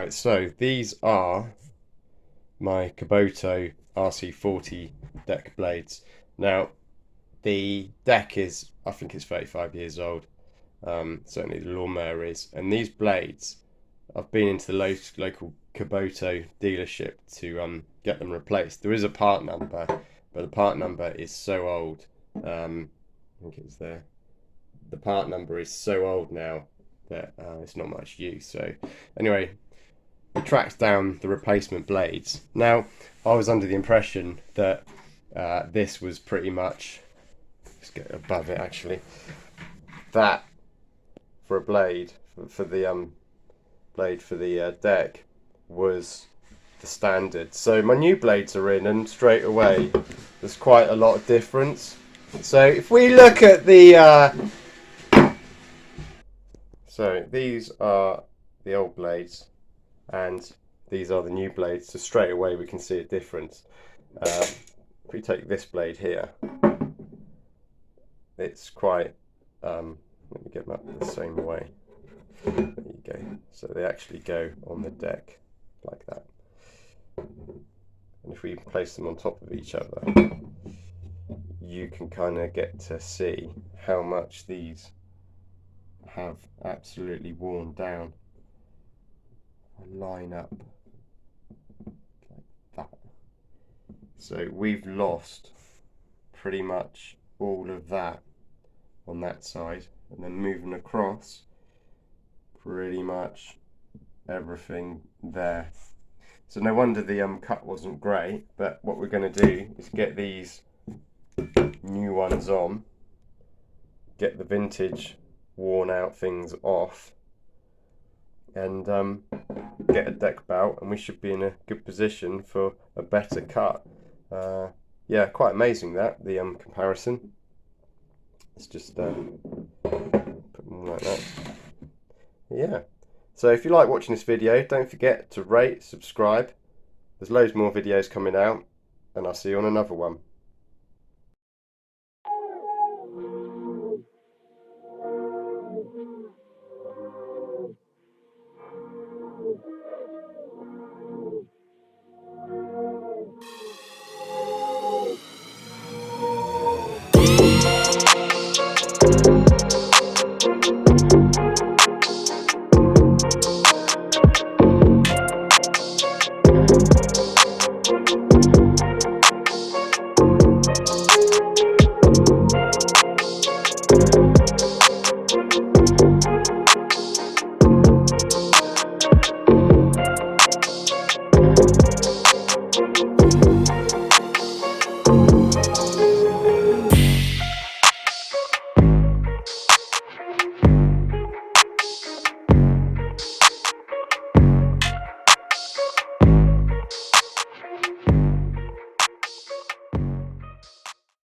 Right, so these are my Kubota RC40 deck blades. Now, the deck is, I think it's 35 years old. Certainly the lawnmower is. And these blades, I've been into the local Kubota dealership to get them replaced. There is a part number, but the part number is so old. I think it's there. The part number is so old now that it's not much use. So anyway, we tracked down the replacement blades. Now, I was under the impression that this was pretty much, let's get above it actually, that for a blade, for the blade for the deck was the standard. So my new blades are in, and straight away there's quite a lot of difference. So if we look at the so these are the old blades and these are the new blades, so straight away we can see a difference. If we take this blade here, it's quite let me get them up the same way. There you go. So they actually go on the deck like that, and if we place them on top of each other, you can kind of get to see how much these have absolutely worn down. Line up like that. So we've lost pretty much all of that on that side, and then moving across, pretty much everything there. So no wonder the cut wasn't great, but what we're going to do is get these new ones on, get the vintage worn out things off, and get a deck belt, and we should be in a good position for a better cut. Yeah, quite amazing that, the comparison. Let's just put them like that. Yeah, so if you like watching this video, don't forget to rate, subscribe. There's loads more videos coming out, and I'll see you on another one.